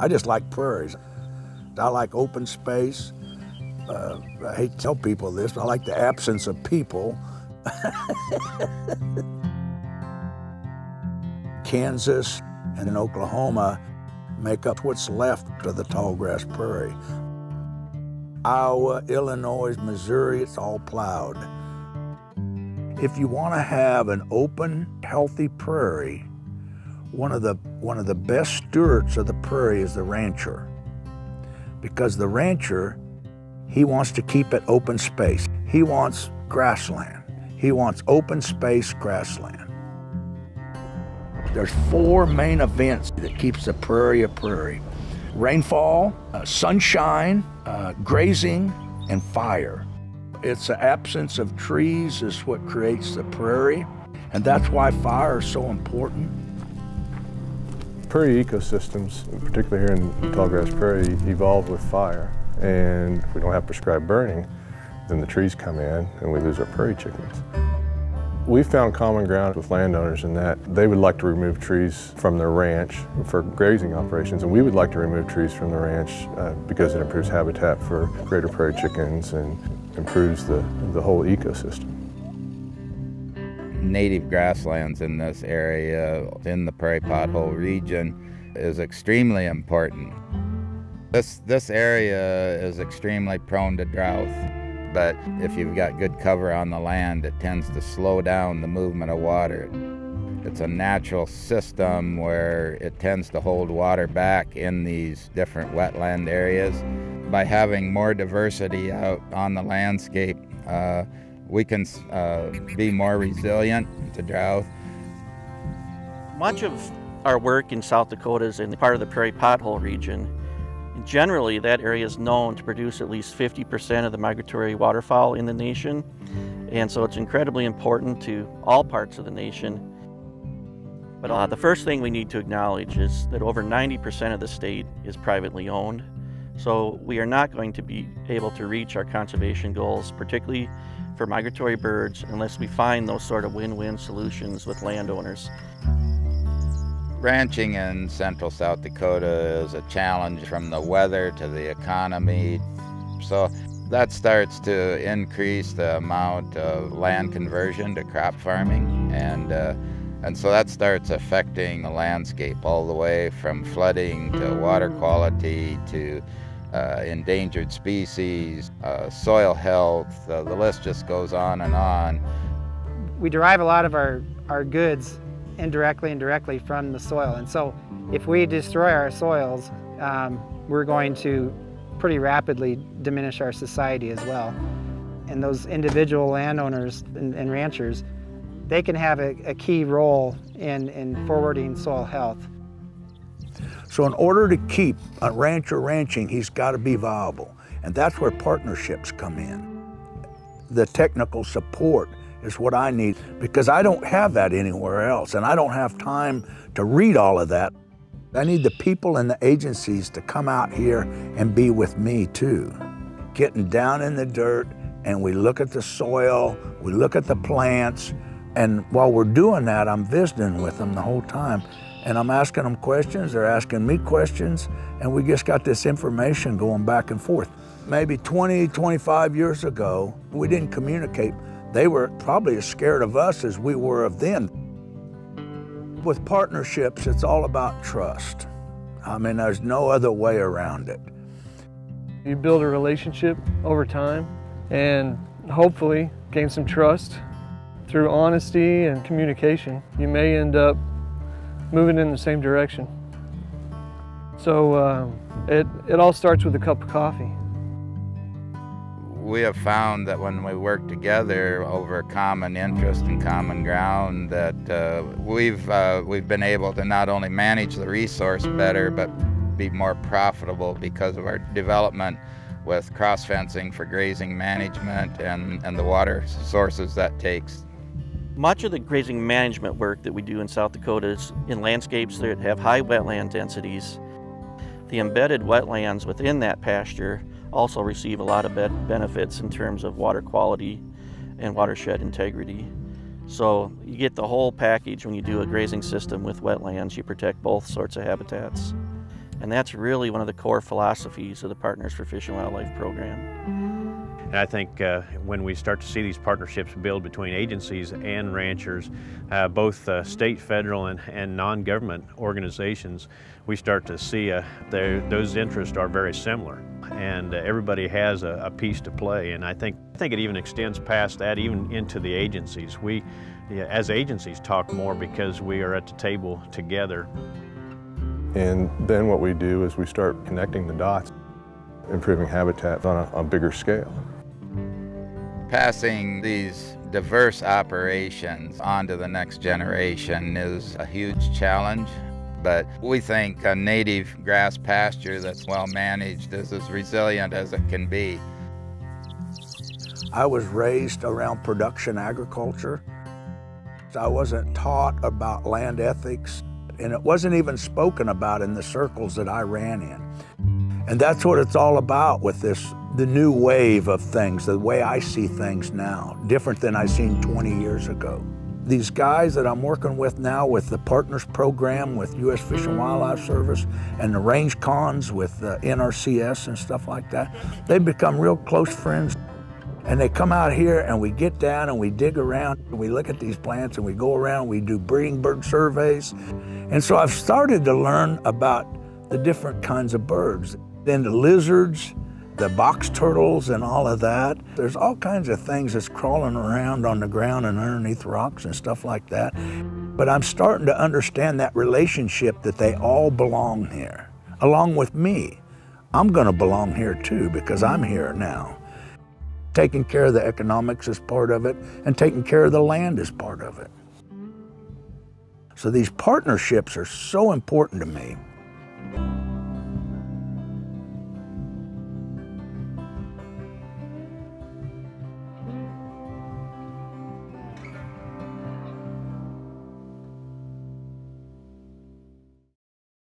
I just like prairies. I like open space. I hate to tell people this, but I like the absence of people. Kansas and Oklahoma make up what's left of the tallgrass prairie. Iowa, Illinois, Missouri, it's all plowed. If you want to have an open, healthy prairie, one of the best stewards of the prairie is the rancher. Because the rancher, he wants to keep it open space. He wants grassland. He wants open space grassland. There's 4 main events that keeps the prairie a prairie. Rainfall, sunshine, grazing, and fire. It's the absence of trees is what creates the prairie, and that's why fire is so important. Prairie ecosystems, particularly here in tallgrass prairie, evolve with fire. And if we don't have prescribed burning, then the trees come in and we lose our prairie chickens. We found common ground with landowners in that they would like to remove trees from their ranch for grazing operations, and we would like to remove trees from the ranch because it improves habitat for greater prairie chickens and improves the whole ecosystem. Native grasslands in this area, in the prairie pothole region, is extremely important. This area is extremely prone to drought, but if you've got good cover on the land, it tends to slow down the movement of water. It's a natural system where it tends to hold water back in these different wetland areas. By having more diversity out on the landscape, we can be more resilient to drought. Much of our work in South Dakota is in part of the prairie pothole region. Generally, that area is known to produce at least 50% of the migratory waterfowl in the nation, and so it's incredibly important to all parts of the nation. But the first thing we need to acknowledge is that over 90% of the state is privately owned, so we are not going to be able to reach our conservation goals, particularly for migratory birds, unless we find those sort of win-win solutions with landowners. Ranching in central South Dakota is a challenge from the weather to the economy. So that starts to increase the amount of land conversion to crop farming. And so that starts affecting the landscape all the way from flooding to water quality to endangered species, soil health, the list just goes on and on. We derive a lot of our goods indirectly and directly from the soil. And so if we destroy our soils, we're going to pretty rapidly diminish our society as well. And those individual landowners and ranchers, they can have a key role in forwarding soil health. So in order to keep a rancher ranching, he's got to be viable. And that's where partnerships come in. The technical support is what I need, because I don't have that anywhere else, and I don't have time to read all of that. I need the people and the agencies to come out here and be with me too. Getting down in the dirt, and we look at the soil, we look at the plants, and while we're doing that, I'm visiting with them the whole time, and I'm asking them questions, they're asking me questions, and we just got this information going back and forth. Maybe 20, 25 years ago, we didn't communicate. They were probably as scared of us as we were of them. With partnerships, it's all about trust. I mean, there's no other way around it. You build a relationship over time and hopefully gain some trust through honesty and communication. You may end up moving in the same direction. So it all starts with a cup of coffee. We have found that when we work together over common interest and common ground, that we've been able to not only manage the resource better, but be more profitable because of our development with cross-fencing for grazing management and the water sources that takes. Much of the grazing management work that we do in South Dakota is in landscapes that have high wetland densities. The embedded wetlands within that pasture also receive a lot of benefits in terms of water quality and watershed integrity. So you get the whole package when you do a grazing system with wetlands. You protect both sorts of habitats. And that's really one of the core philosophies of the Partners for Fish and Wildlife program. And I think when we start to see these partnerships build between agencies and ranchers, both state, federal, and non-government organizations, we start to see those interests are very similar. And everybody has a piece to play. And I think it even extends past that, even into the agencies. We, as agencies, talk more because we are at the table together. And then what we do is we start connecting the dots, improving habitat on a bigger scale. Passing these diverse operations onto the next generation is a huge challenge, but we think a native grass pasture that's well managed is as resilient as it can be. I was raised around production agriculture. I wasn't taught about land ethics, and it wasn't even spoken about in the circles that I ran in. And that's what it's all about with the new wave of things, the way I see things now, different than I seen 20 years ago. These guys that I'm working with now with the Partners program with U.S. Fish and Wildlife Service and the range cons with NRCS and stuff like that, they've become real close friends. And they come out here and we get down and we dig around, and we look at these plants and we go around, we do breeding bird surveys. And so I've started to learn about the different kinds of birds. Then the lizards, the box turtles and all of that. There's all kinds of things that's crawling around on the ground and underneath rocks and stuff like that. But I'm starting to understand that relationship that they all belong here, along with me. I'm gonna belong here too because I'm here now. Taking care of the economics is part of it, and taking care of the land is part of it. So these partnerships are so important to me.